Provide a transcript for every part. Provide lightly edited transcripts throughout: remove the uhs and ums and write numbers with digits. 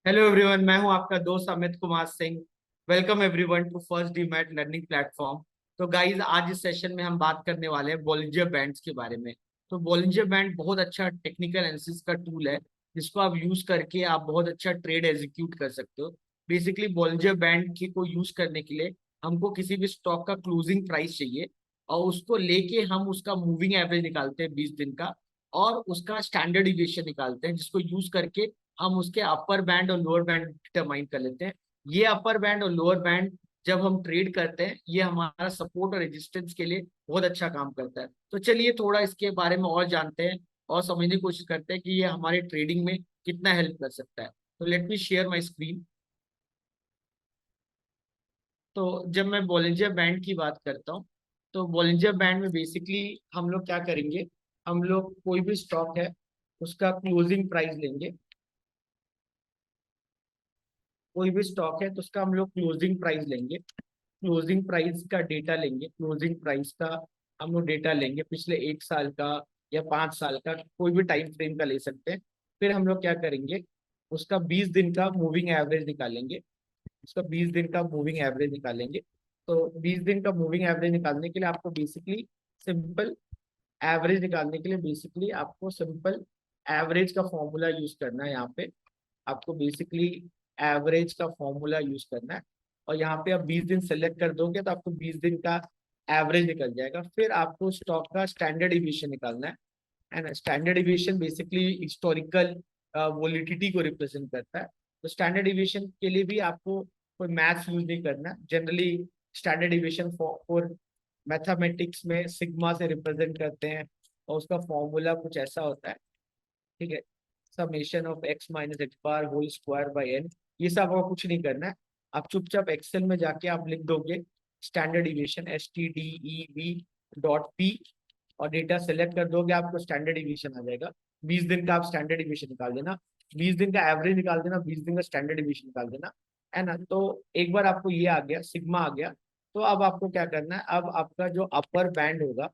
Hello everyone, मैं हूं आपका दोस्त Amit Kumar Singh. Welcome everyone to first demat learning platform. तो गाइज, आज इस सेशन में हम बात करने वाले हैं बॉलिंजर बैंड्स के बारे में। तो बॉलिंजर बैंड बहुत अच्छा टेक्निकल एनालिसिस का टूल है, जिसको आप यूज करके आप बहुत अच्छा ट्रेड एग्जीक्यूट कर सकते हो। बेसिकली बॉलिंजर बैंड के को यूज करने के लिए हमको किसी भी स्टॉक का क्लोजिंग प्राइस चाहिए, और उसको लेके हम उसका मूविंग एवरेज निकालते हैं 20 दिन का, और उसका स्टैंडर्ड डिविएशन निकालते हैं, जिसको यूज करके हम उसके अपर बैंड और लोअर बैंड डिटरमाइन कर लेते हैं। ये अपर बैंड और लोअर बैंड जब हम ट्रेड करते हैं, ये हमारा सपोर्ट और रेजिस्टेंस के लिए बहुत अच्छा काम करता है। तो चलिए थोड़ा इसके बारे में और जानते हैं और समझने की कोशिश करते हैं कि ये हमारे ट्रेडिंग में कितना हेल्प कर सकता है। तो let me share my screen. तो जब मैं बॉलिंजर बैंड की बात करता हूँ, तो बॉलिंजर बैंड में बेसिकली हम लोग क्या करेंगे, हम लोग कोई भी स्टॉक है उसका क्लोजिंग प्राइस लेंगे। कोई भी स्टॉक है तो उसका हम लोग क्लोजिंग प्राइस लेंगे। क्लोजिंग प्राइस का डेटा लेंगे, क्लोजिंग प्राइस का हम लोग डेटा लेंगे पिछले 1 साल का या 5 साल का, कोई भी टाइम फ्रेम का ले सकते हैं। फिर हम लोग क्या करेंगे, उसका 20 दिन का मूविंग एवरेज निकालेंगे। उसका 20 दिन का मूविंग एवरेज निकालेंगे। तो 20 दिन का मूविंग एवरेज निकालने के लिए आपको बेसिकली सिंपल एवरेज निकालने के लिए बेसिकली आपको सिंपल एवरेज का फॉर्मूला यूज करना है। यहाँ पे आपको बेसिकली एवरेज का फॉर्मूला यूज करना है, और यहाँ पे आप 20 दिन सेलेक्ट कर दोगे तो आपको 20 दिन का एवरेज निकल जाएगा। फिर आपको स्टॉक का स्टैंडर्ड डिविएशन निकालना है। And standard deviation basically historical volatility को रिप्रेजेंट करता है। तो स्टैंडर्ड डिविएशन के लिए भी आपको कोई मैथ्स यूज नहीं करना। Generally standard deviation for mathematics में सिग्मा से रिप्रेजेंट करते हैं, और उसका फॉर्मूला कुछ ऐसा होता है। ठीक है, summation of x minus x bar whole square by n. ये सब आपको कुछ नहीं करना है। आप चुपचाप एक्सेल में जाके आप लिख दोगे standard deviation STDEV dot P, और डेटा सेलेक्ट कर दोगे, आपको स्टैंडर्ड डिविएशन आ जाएगा। 20 दिन का आप स्टैंडर्ड डिविएशन निकाल देना, 20 दिन का एवरेज निकाल देना, 20 दिन का स्टैंडर्ड डिविएशन निकाल देना, है ना। तो एक बार आपको ये आ गया, सिग्मा आ गया। तो अब आपको क्या करना है, अब आपका जो अपर बैंड होगा,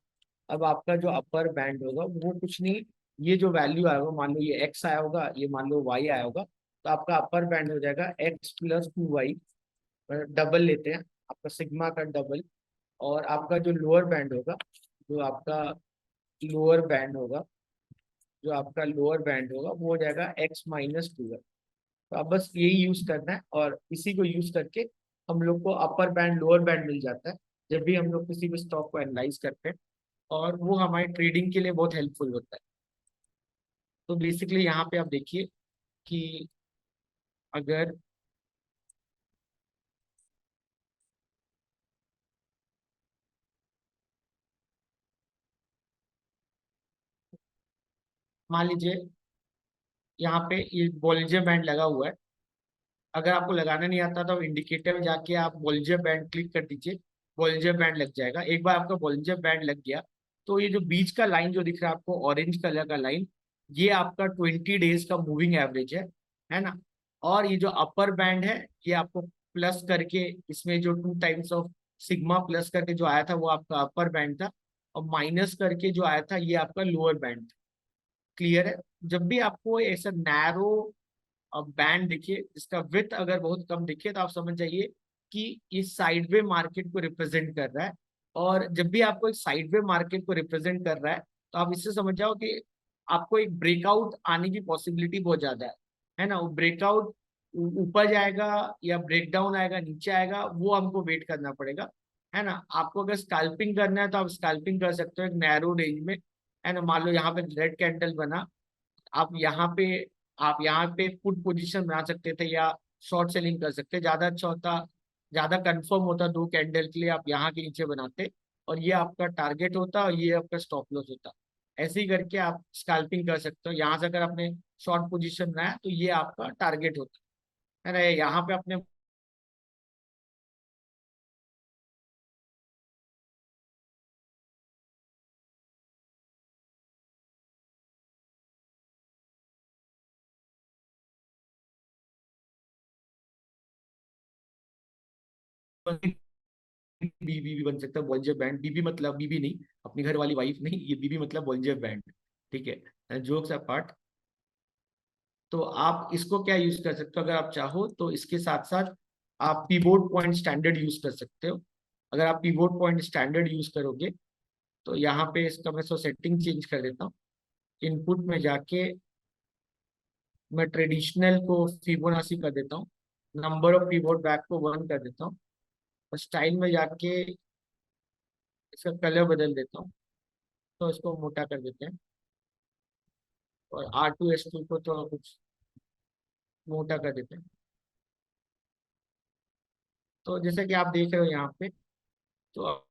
अब आपका जो अपर बैंड होगा वो कुछ नहीं, ये जो वैल्यू आएगा, मान लो ये एक्स आया होगा, ये मान लो वाई आया होगा, तो आपका अपर बैंड हो जाएगा x+2y। डबल लेते हैं, आपका सिग्मा का डबल। और आपका जो लोअर बैंड होगा, जो आपका लोअर बैंड होगा जो आपका लोअर बैंड होगा वो हो जाएगा x-2 है। तो अब बस यही यूज करना है, और इसी को यूज करके हम लोग को अपर बैंड लोअर बैंड मिल जाता है जब भी हम लोग किसी भी स्टॉक को एनालाइज करते हैं, और वो हमारी ट्रेडिंग के लिए बहुत हेल्पफुल होता है। तो बेसिकली यहाँ पे आप देखिए कि अगर मान लीजिए यहाँ पे ये बॉलिंजर बैंड लगा हुआ है। अगर आपको लगाना नहीं आता तो इंडिकेटर में जाके आप बॉलिंजर बैंड क्लिक कर दीजिए, बॉलिंजर बैंड लग जाएगा। एक बार आपका बॉलिंजर बैंड लग गया, तो ये जो बीच का लाइन जो दिख रहा है आपको, ऑरेंज कलर का लाइन, ये आपका 20 डेज का मूविंग एवरेज है ना। और ये जो अपर बैंड है, ये आपको प्लस करके, इसमें जो 2 टाइम्स ऑफ सिग्मा प्लस करके जो आया था वो आपका अपर बैंड था, और माइनस करके जो आया था ये आपका लोअर बैंड। क्लियर है। जब भी आपको ऐसा नैरो बैंड दिखे, इसका विथ अगर बहुत कम दिखे, तो आप समझ जाइए कि ये साइडवे मार्केट को रिप्रेजेंट कर रहा है। और जब भी आपको एक साइडवे मार्केट को रिप्रेजेंट कर रहा है, तो आप इससे समझ जाओ कि आपको एक ब्रेकआउट आने की पॉसिबिलिटी बहुत ज्यादा है ना। वो ब्रेकआउट ऊपर जाएगा या ब्रेकडाउन आएगा, नीचे आएगा, वो हमको वेट करना पड़ेगा, है ना। आपको अगर स्कैल्पिंग करना है तो आप स्कैल्पिंग कर सकते हो एक नैरो रेंज में, है ना। मान लो यहाँ पे रेड कैंडल बना, आप यहाँ पे आप यहाँ पे पुट पोजीशन बना सकते थे या शॉर्ट सेलिंग कर सकते। ज्यादा अच्छा होता, ज्यादा कंफर्म होता, 2 कैंडल के लिए आप यहाँ के नीचे बनाते, और ये आपका टारगेट होता और ये आपका स्टॉप लॉस होता। ऐसे ही करके आप स्कैल्पिंग कर सकते हो। यहाँ से अगर आपने शॉर्ट पोजीशन बनाया तो ये आपका टारगेट होता है ना। यहाँ पे अपने बीबी भी बन सकता है, बॉल्जर बैंड। बीबी मतलब बीबी नहीं, अपनी घर वाली वाइफ नहीं, ये बीबी मतलब बॉल्जर बैंड। ठीक है, जोक्स अपार्ट। तो आप इसको क्या यूज कर सकते हो, अगर आप चाहो तो इसके साथ साथ आप पीवोट पॉइंट स्टैंडर्ड यूज कर सकते हो। अगर आप पीवोट पॉइंट स्टैंडर्ड यूज करोगे तो यहाँ पे इसका मैं सेटिंग चेंज कर देता हूँ। इनपुट में जाके मैं ट्रेडिशनल को फिबोनाची कर देता हूँ, नंबर ऑफ पीवोट बैक को 1 कर देता हूँ, और स्टाइल में जाके इसका कलर बदल देता हूँ, तो इसको मोटा कर देते हैं, और R2S2 को थोड़ा कुछ मोटा कर देते हैं। तो जैसे कि आप देख रहे हो यहाँ पे, तो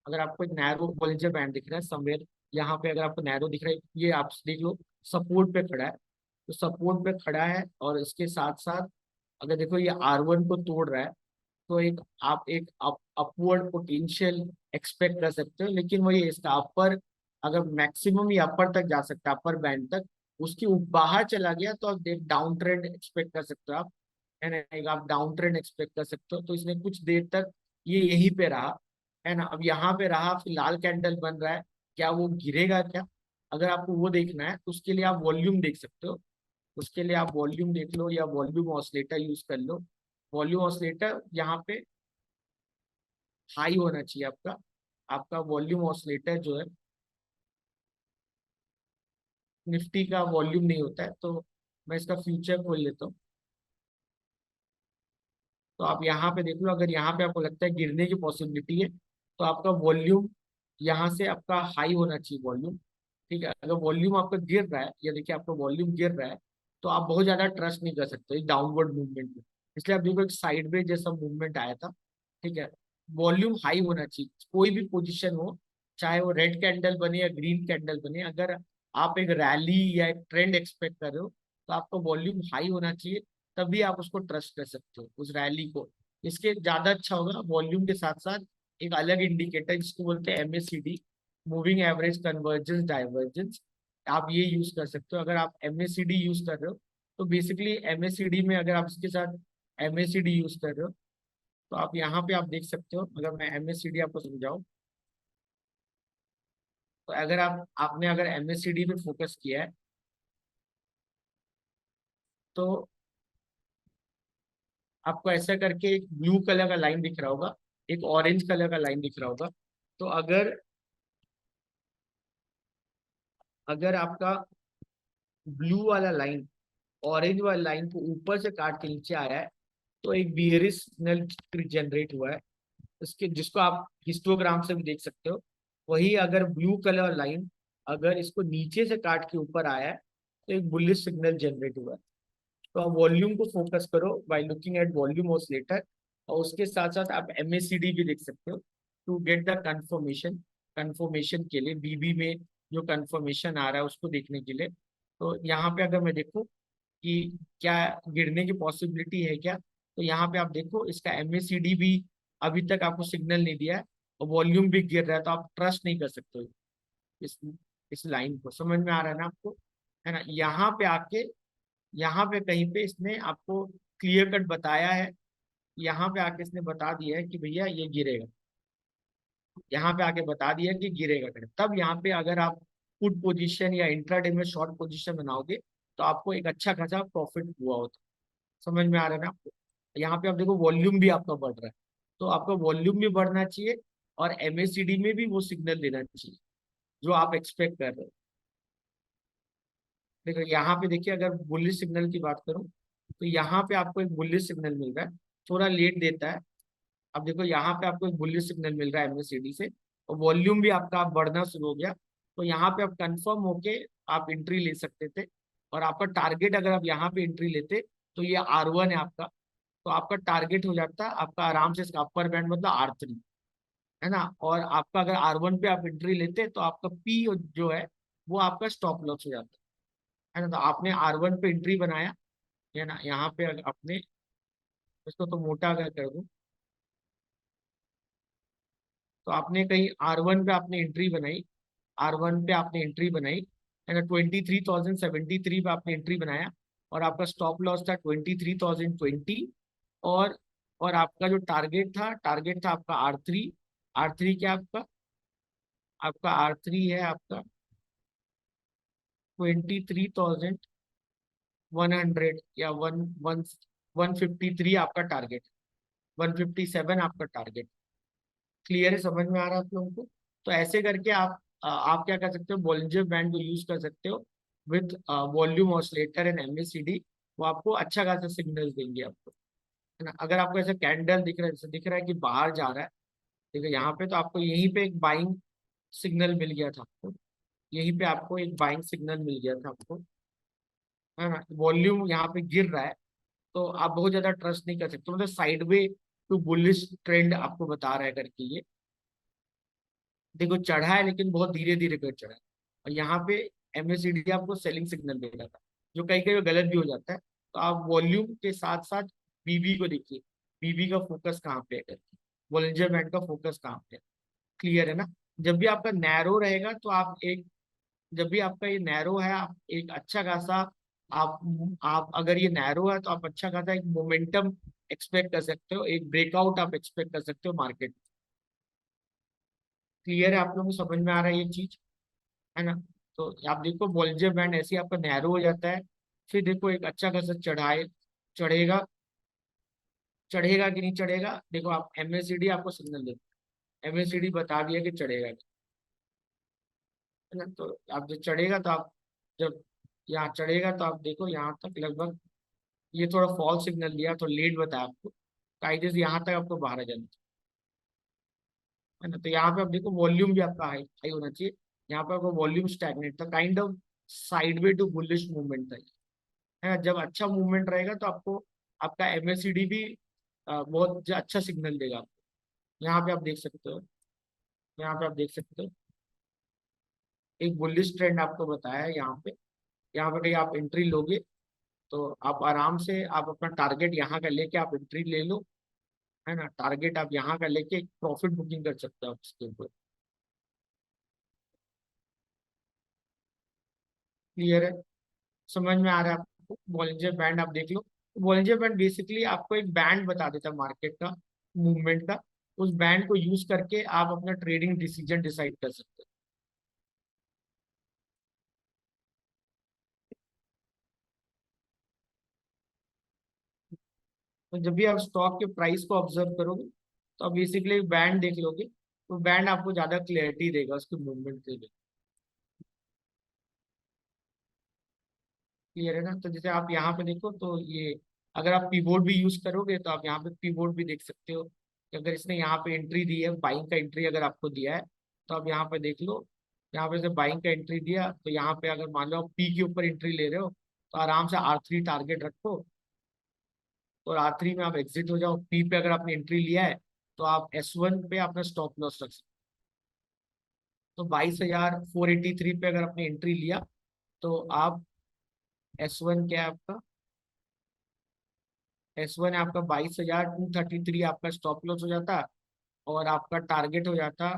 अगर आपको एक नैरो बॉलिंजर बैंड दिख रहा है समवेयर, यहाँ पे अगर आपको नैरो दिख रहा है, ये आप देख लो सपोर्ट पे खड़ा है, तो सपोर्ट पे खड़ा है, और इसके साथ साथ अगर देखो ये R1 को तोड़ रहा है, तो एक अपवर्ड पोटेंशियल एक्सपेक्ट कर सकते हो। लेकिन वही इसका अपर, अगर मैक्सिमम ये अपर तक जा सकता है, अपर बैंड तक, उसके बाहर चला गया तो आप एक डाउन ट्रेंड एक्सपेक्ट कर सकते हो आप, है ना, एक आप डाउन ट्रेंड एक्सपेक्ट कर सकते हो। तो इसने कुछ देर तक ये यहीं पे रहा, है ना, अब यहाँ पे रहा, फिर लाल कैंडल बन रहा है, क्या वो गिरेगा क्या? अगर आपको वो देखना है तो उसके लिए आप वॉल्यूम देख सकते हो, उसके लिए आप वॉल्यूम देख लो या वॉल्यूम ऑसिलेटर यूज कर लो। वॉल्यूम ऑसिलेटर यहाँ पे हाई होना चाहिए आपका, आपका वॉल्यूम ऑसिलेटर जो है, निफ्टी का वॉल्यूम नहीं होता है, तो मैं इसका फ्यूचर खोल लेता हूँ। तो आप यहाँ पे देख लो, अगर यहाँ पे आपको लगता है गिरने की पॉसिबिलिटी है, तो आपका वॉल्यूम यहाँ से आपका हाई होना चाहिए वॉल्यूम। ठीक है, अगर वॉल्यूम आपका गिर रहा है, या देखिए आपका वॉल्यूम गिर रहा है, तो आप बहुत ज्यादा ट्रस्ट नहीं कर सकते डाउनवर्ड मूवमेंट में, इसलिए आप देखो एक साइडवेज जैसा मूवमेंट आया था। ठीक है, वॉल्यूम हाई होना चाहिए, कोई भी पोजीशन हो, चाहे वो रेड कैंडल बने या ग्रीन कैंडल बने, अगर आप एक रैली या एक ट्रेंड एक्सपेक्ट कर रहे हो, तो आपका वॉल्यूम हाई होना चाहिए, तभी आप उसको ट्रस्ट कर सकते हो उस रैली को। इसके ज्यादा अच्छा होगा वॉल्यूम के साथ साथ एक अलग इंडिकेटर जिसको बोलते हैं MACD, moving average convergence divergence, आप ये यूज कर सकते हो। अगर आप MACD यूज कर रहे हो, तो बेसिकली MACD में अगर आप इसके साथ MACD यूज कर रहे हो, तो आप यहाँ पे आप देख सकते हो, अगर मैं MACD आपको समझाऊं, तो अगर आपने अगर MACD पे फोकस किया है, तो आपको ऐसा करके एक ब्लू कलर का लाइन दिख रहा होगा, एक ऑरेंज कलर का लाइन दिख रहा होगा। तो अगर अगर आपका ब्लू वाला लाइन ऑरेंज वाला लाइन को ऊपर से काट के नीचे आ रहा है, तो एक बियरिश सिग्नल जनरेट हुआ है, इसके जिसको आप हिस्टोग्राम से भी देख सकते हो। वही अगर ब्लू कलर लाइन अगर इसको नीचे से काट के ऊपर आया है, तो एक बुलिश सिग्नल जनरेट हुआ है। तो आप वॉल्यूम को फोकस करो by looking at volume oscillator, और उसके साथ साथ आप MACD भी देख सकते हो to get the confirmation, confirmation के लिए BB में जो कंफर्मेशन आ रहा है उसको देखने के लिए। तो यहाँ पे अगर मैं देखूँ कि क्या गिरने की पॉसिबिलिटी है क्या, तो यहाँ पे आप देखो इसका MACD भी अभी तक आपको सिग्नल नहीं दिया है, और वॉल्यूम भी गिर रहा है, तो आप ट्रस्ट नहीं कर सकते हो इस इस लाइन को। समझ में आ रहा है ना आपको, है ना? यहाँ पे कहीं पे इसने आपको क्लियर कट बताया है, यहाँ पे आके इसने बता दिया है कि भैया ये गिरेगा, यहाँ पे आके बता दिया कि गिरेगा करके। तब यहाँ पे अगर आप पुट पोजीशन या इंट्राडे में शॉर्ट पोजीशन बनाओगे, तो आपको एक अच्छा खासा प्रॉफिट हुआ होता। समझ में आ रहा है ना आपको? यहाँ पे आप देखो वॉल्यूम भी आपका बढ़ रहा है, तो आपका वॉल्यूम भी बढ़ना चाहिए, और MACD में भी वो सिग्नल देना चाहिए जो आप एक्सपेक्ट कर रहे हो। देखो यहाँ पे देखिए, अगर बुलिश सिग्नल की बात करूँ, तो यहाँ पे आपको एक बुलिश सिग्नल मिल रहा है, थोड़ा लेट देता है। अब देखो यहाँ पे आपको एक बुलिश सिग्नल मिल रहा है MACD से, और वॉल्यूम भी आपका बढ़ना शुरू हो गया, तो यहाँ पे आप कंफर्म होके आप एंट्री ले सकते थे। और आपका टारगेट अगर आप यहाँ पे एंट्री लेते, तो ये R1 है आपका, तो आपका टारगेट हो जाता है आपका आराम से इसका अपर बैंड मतलब R3, है ना। और आपका अगर R1 पे आप एंट्री लेते, तो आपका P जो है वो आपका स्टॉप लॉस हो जाता है ना। तो आपने R1 पे एंट्री बनाया, है ना, यहाँ पे अगर आपने इसको तो मोटा अगर कर दूं, तो आपने कहीं R1 पे आपने एंट्री बनाई, R1 पे आपने एंट्री बनाई, है ना, 23,073 पे आपने एंट्री बनाया, और आपका स्टॉप लॉस था 23,020, और और आपका जो टारगेट था आपका R3। R3 क्या आपका आपका R3 है आपका 23,100 या वन वन 153 आपका टारगेट, 157 आपका टारगेट। क्लियर है, समझ में आ रहा है आप लोगों को? तो ऐसे करके आप क्या कर सकते हो, बॉलिंजर बैंड को यूज कर सकते हो with volume oscillator and MACD. वो आपको अच्छा खासा सिग्नल देंगे आपको, है ना। अगर आपको ऐसा कैंडल दिख रहा है, जैसे दिख रहा है कि बाहर जा रहा है, ठीक है, यहाँ पे तो आपको यहीं पे एक बाइंग सिग्नल मिल गया था आपको, यहीं पे आपको एक बाइंग सिग्नल मिल गया था आपको, है ना। वॉल्यूम यहाँ पे गिर रहा है, तो आप बहुत ज्यादा ट्रस्ट नहीं कर सकते, मतलब साइडवे टू बुलिश ट्रेंड आपको बता रहा है करके ये। देखो चढ़ा है लेकिन बहुत धीरे धीरे कर चढ़ा है, और यहाँ पे एमएससीडी आपको सेलिंग सिग्नल दे रहा था, जो कई कई गलत भी हो जाता है। तो आप वॉल्यूम के साथ साथ बीबी को देखिए, बीबी का फोकस कहाँ पे है करके, वॉल्यूम बैंड का फोकस कहाँ पे है। क्लियर है ना। जब भी आपका नैरो रहेगा तो आप एक, जब भी आपका ये नैरो है, आप एक अच्छा खासा, आप अगर ये नैरो है तो आप अच्छा खासा एक मोमेंटम एक्सपेक्ट कर सकते हो, एक ब्रेकआउट आप एक्सपेक्ट कर सकते हो मार्केट। क्लियर है, आप लोगों को समझ में आ रहा है ये चीज, है ना। तो आप देखो बॉलिंजर बैंड ऐसे ही आपका नैरो हो जाता है, फिर देखो एक अच्छा खासा चढ़ाए, चढ़ेगा, चढ़ेगा कि नहीं चढ़ेगा, देखो आप एमएससीडी आपको सिग्नल देता है, एमएससीडी बता दिया कि चढ़ेगा, है ना। तो आप जब चढ़ेगा तो आप, जब यहाँ चढ़ेगा तो आप देखो यहाँ तक लगभग, ये थोड़ा फॉल्स सिग्नल दिया तो लेट बताया आपको, कायदे से यहाँ तक आपको बाहर आ जाना चाहिए, है ना। तो यहाँ पे आप देखो वॉल्यूम भी आपका हाई हाई होना चाहिए, यहाँ पे आपका वॉल्यूम स्टैग्नेट था, kind of sideway to bullish movement था, है ना। जब अच्छा मूवमेंट रहेगा तो आपको आपका एमएससीडी भी बहुत अच्छा सिग्नल देगा आपको। यहाँ पे आप देख सकते हो, यहाँ पे आप देख सकते हो एक बुलिश ट्रेंड आपको बताया है यहाँ पे, यहाँ पे कहीं आप एंट्री लोगे तो आप आराम से आप अपना टारगेट यहाँ का लेके आप एंट्री ले लो, है ना। टारगेट आप यहाँ का लेके एक प्रॉफिट बुकिंग कर सकते हो आप इसके ऊपर। क्लियर है, समझ में आ रहा है आपको? बॉलिंजर बैंड आप देख लो, बॉलिंजर बैंड बेसिकली आपको एक बैंड बता देता है मार्केट का मूवमेंट का, उस बैंड को यूज करके आप अपना ट्रेडिंग डिसीजन डिसाइड कर सकते हो। तो जब भी आप स्टॉक के प्राइस को ऑब्जर्व करोगे तो आप बेसिकली बैंड देख लोगे, तो बैंड आपको ज्यादा क्लियरिटी देगा उसके मूवमेंट के लिए। क्लियर है ना। तो जैसे आप यहाँ पे देखो तो ये, अगर आप पीबोर्ड भी यूज करोगे तो आप यहाँ पे पीबोर्ड भी देख सकते हो कि अगर इसने यहाँ पे एंट्री दी है, बाइंग का एंट्री अगर आपको दिया है, तो आप यहाँ पे देख लो, यहाँ पे से बाइंग का एंट्री दिया, तो यहाँ पे अगर मान लो आप पी के ऊपर एंट्री ले रहे हो तो आराम से R3 टारगेट रखो, और R3 में आप एग्जिट हो जाओ। पी पे अगर आपने एंट्री लिया है तो आप S1 पे अपना स्टॉप लॉस रख सकते हो। तो 22,483 पे अगर आपने एंट्री लिया तो आप, S1 क्या है आपका, S1 आपका 22,233 आपका स्टॉप लॉस हो जाता, और आपका टारगेट हो जाता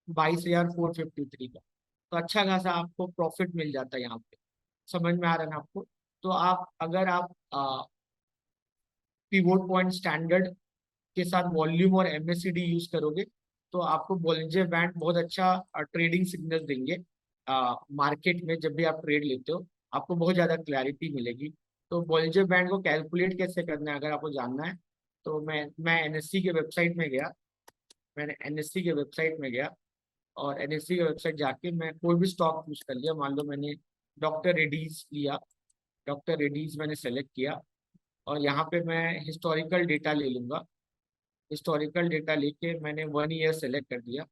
22,453 का। तो अच्छा खासा आपको प्रॉफिट मिल जाता है यहाँ पे। समझ में आ रहा है ना आपको? तो आप अगर आप पिवोट पॉइंट स्टैंडर्ड के साथ वॉल्यूम और एमएससीडी यूज करोगे तो आपको बॉलिंजर बैंड बहुत अच्छा ट्रेडिंग सिग्नल देंगे। मार्केट में जब भी आप ट्रेड लेते हो आपको बहुत ज़्यादा क्लैरिटी मिलेगी। तो बॉलिंजर बैंड को कैलकुलेट कैसे करना है अगर आपको जानना है, तो मैं एनएससी के वेबसाइट में गया, मैंने एनएससी के वेबसाइट में गया, और एनएससी के वेबसाइट जाके मैं कोई भी स्टॉक चूज कर लिया, मान लो मैंने डॉक्टर रेडीज लिया, डॉक्टर रेडीज मैंने सेलेक्ट किया, और यहाँ पे मैं हिस्टोरिकल डेटा ले लूंगा, हिस्टोरिकल डेटा लेके मैंने 1 ईयर सेलेक्ट कर दिया।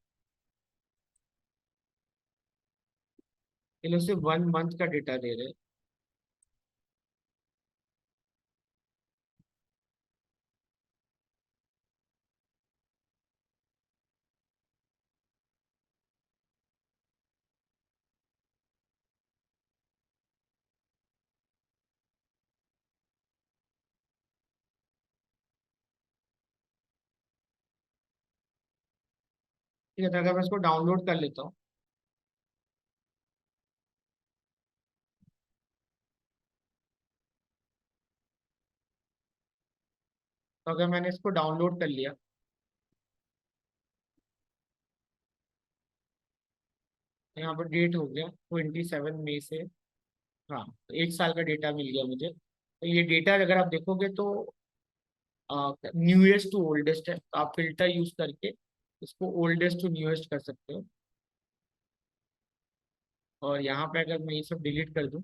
ये लोग सिर्फ 1 मंथ का डेटा दे रहे हैं। ठीक है, तो अगर मैं इसको डाउनलोड कर लेता हूँ, तो अगर मैंने इसको डाउनलोड कर लिया, यहाँ पर डेट हो गया 27 मई से। हाँ, तो 1 साल का डेटा मिल गया मुझे। तो ये डेटा अगर आप देखोगे तो न्यूएस्ट टू ओल्डेस्ट है, तो आप फिल्टर यूज करके इसको ओल्डेस्ट टू न्यूएस्ट कर सकते हो। और यहाँ पे अगर मैं ये सब डिलीट कर दूं,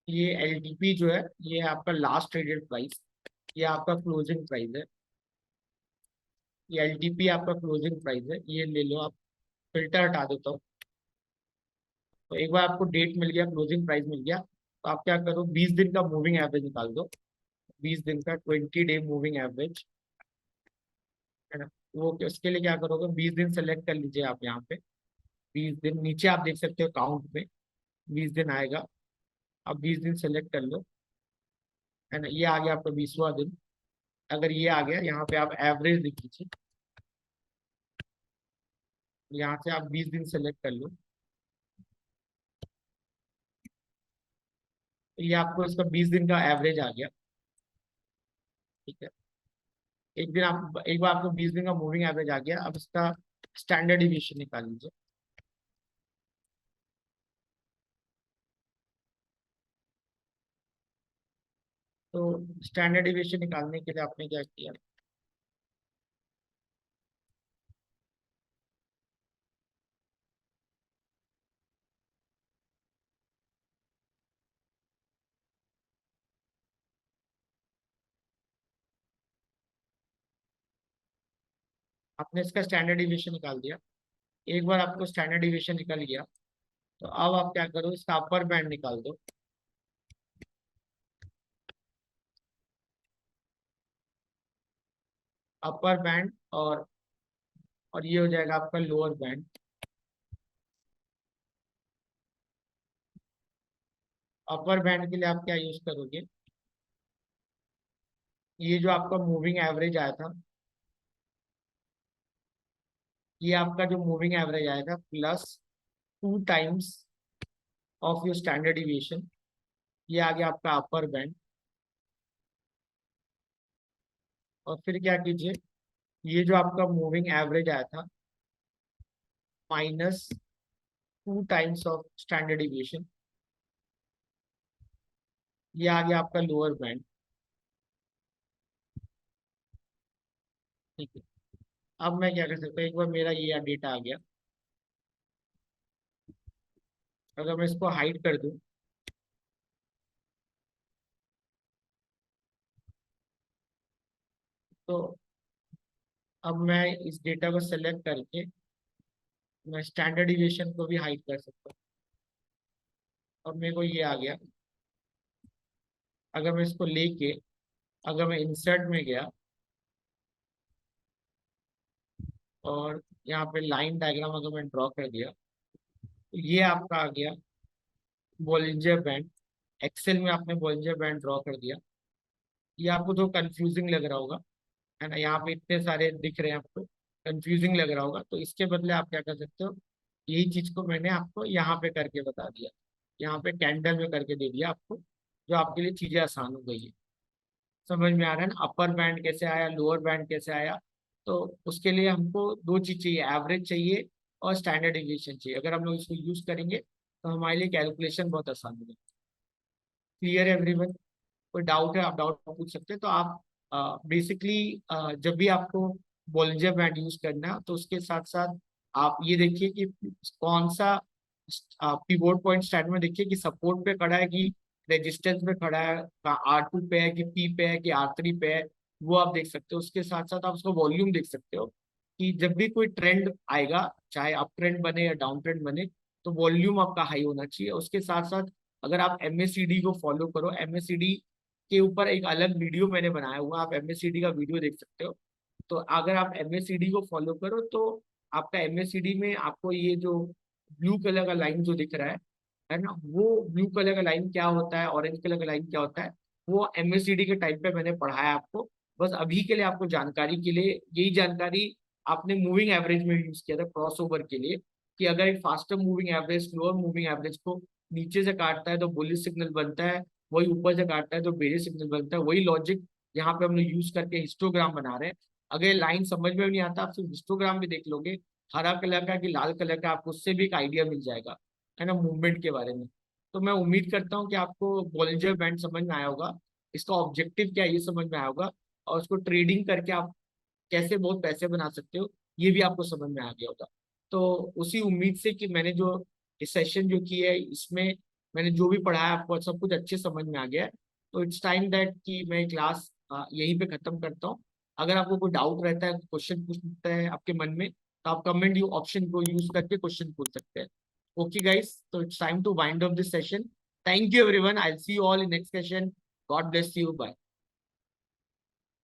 ये एलटीपी जो है, ये आपका लास्ट ट्रेडेड प्राइस, ये आपका क्लोजिंग प्राइस है। ये एलटीपी आपका क्लोजिंग प्राइस है, ये ले लो आप। फिल्टर हटा देता हूँ। तो एक बार आपको डेट मिल गया, क्लोजिंग प्राइस मिल गया, तो आप क्या करो, 20 दिन का मूविंग एवरेज निकाल दो। 20 दिन का 20 डे मूविंग एवरेज, है ना। वो उसके लिए क्या करोगे, 20 दिन सेलेक्ट कर लीजिए आप यहाँ पे। 20 दिन नीचे आप देख सकते हो काउंट में 20 दिन आएगा। अब 20 दिन सेलेक्ट कर लो, है ना। ये आ गया आपका 20वां दिन। अगर ये आ गया, यहाँ पे आप एवरेज लिख लीजिए। यहाँ से आप 20 दिन सेलेक्ट कर लो, तो ये आपको इसका 20 दिन का एवरेज आ गया। ठीक है। एक बार आपको 20 दिन का मूविंग एवरेज आ गया, अब इसका स्टैंडर्ड डिविएशन निकाल लीजिए। तो स्टैंडर्ड डिविएशन निकालने के लिए आपने क्या किया, आपने इसका स्टैंडर्ड डिविएशन निकाल दिया। एक बार आपको स्टैंडर्ड डिविएशन निकल गया, तो अब आप क्या करो, इसका अपर बैंड निकाल दो। अपर बैंड और ये हो जाएगा आपका लोअर बैंड। अपर बैंड के लिए आप क्या यूज करोगे, ये जो आपका मूविंग एवरेज आया था, ये आपका जो मूविंग एवरेज आएगा plus 2 times of your standard deviation, ये आ गया आपका अपर बैंड। और फिर क्या कीजिए, ये जो आपका मूविंग एवरेज आया था minus 2 times of standard deviation, ये आ गया आपका लोअर बैंड। ठीक है। अब मैं क्या कर सकता हूँ, एक बार मेरा ये डेटा आ गया, अगर मैं इसको हाइड कर दूं, तो अब मैं इस डेटा को सेलेक्ट करके मैं स्टैंडर्ड डिविएशन को भी हाइड कर सकता हूँ। अब मेरे को ये आ गया। अगर मैं इसको लेके, अगर मैं इंसर्ट में गया और यहाँ पे लाइन डायग्राम अगर मैं ड्रॉ कर दिया, तो ये आपका आ गया बॉलिंजर बैंड। एक्सेल में आपने बॉलिंजर बैंड ड्रॉ कर दिया। ये आपको तो कंफ्यूजिंग लग रहा होगा, है ना, यहाँ पे इतने सारे दिख रहे हैं आपको, कंफ्यूजिंग लग रहा होगा। तो इसके बदले आप क्या कर सकते हो, यही चीज को मैंने आपको यहाँ पे करके बता दिया, यहाँ पे कैंडल में करके दे दिया आपको, जो आपके लिए चीजें आसान हो गई है। समझ में आ रहा है ना, अपर बैंड कैसे आया, लोअर बैंड कैसे आया। तो उसके लिए हमको दो चीज चाहिए, एवरेज चाहिए और स्टैंडर्ड डिविएशन चाहिए। अगर हम लोग इसको यूज करेंगे तो हमारे लिए कैलकुलेशन बहुत आसान होगा। क्लियर है एवरीवन? कोई डाउट है, आप डाउट पूछ सकते हैं। तो आप बेसिकली जब भी आपको बॉलिंजर बैंड यूज करना है, तो उसके साथ साथ आप ये देखिए कि कौन सा पिवोट पॉइंट स्टार्ट में देखिए कि सपोर्ट पे खड़ा है कि रेजिस्टेंस पे खड़ा है, R2 पे है कि P पे है कि R3 पे है, वो आप देख सकते हो। उसके साथ साथ आप उसका वॉल्यूम देख सकते हो कि जब भी कोई ट्रेंड आएगा, चाहे अप ट्रेंड बने या डाउन ट्रेंड बने, तो वॉल्यूम आपका हाई होना चाहिए। उसके साथ साथ अगर आप एमएससीडी को फॉलो करो, एमएससीडी के ऊपर एक अलग वीडियो मैंने बनाया हुआ, आप एमएससीडी का वीडियो देख सकते हो। तो अगर आप एमएससीडी को फॉलो करो, तो आपका एमएससीडी में आपको ये जो ब्लू कलर का लाइन जो दिख रहा है ना, वो ब्लू कलर का लाइन क्या होता है, ऑरेंज कलर का लाइन क्या होता है, वो एमएससीडी के टाइप पे मैंने पढ़ाया आपको। बस अभी के लिए आपको जानकारी के लिए, यही जानकारी आपने मूविंग एवरेज में यूज किया था क्रॉस ओवर के लिए, कि अगर एक faster moving average slower moving average को नीचे से काटता है तो बुलिश सिग्नल बनता है, वही ऊपर से काटता है तो बेरिश सिग्नल बनता है। वही लॉजिक यहाँ पे हम लोग यूज करके हिस्टोग्राम बना रहे हैं। अगर लाइन समझ में भी नहीं आता, आप सिर्फ हिस्टोग्राम भी देख लोगे, हरा कलर का कि लाल कलर का, आपको उससे भी एक आइडिया मिल जाएगा, है ना, मूवमेंट के बारे में। तो मैं उम्मीद करता हूँ कि आपको बॉलिंजर बैंड समझ में आया होगा, इसका ऑब्जेक्टिव क्या है ये समझ में आया होगा, और उसको ट्रेडिंग करके आप कैसे बहुत पैसे बना सकते हो ये भी आपको समझ में आ गया होगा। तो उसी उम्मीद से कि मैंने जो सेशन जो की है इसमें मैंने जो भी पढ़ाया आपको सब कुछ अच्छे समझ में आ गया है। तो इट्स टाइम दैट कि मैं क्लास यहीं पे खत्म करता हूँ। अगर आपको कोई डाउट रहता है, क्वेश्चन पूछता है आपके मन में, तो आप कमेंट यू ऑप्शन को यूज करके क्वेश्चन पूछ सकते हैं। ओके गाइस, तो it's time to wind up this session. Thank you everyone, I see you all in next session. God bless you, bye.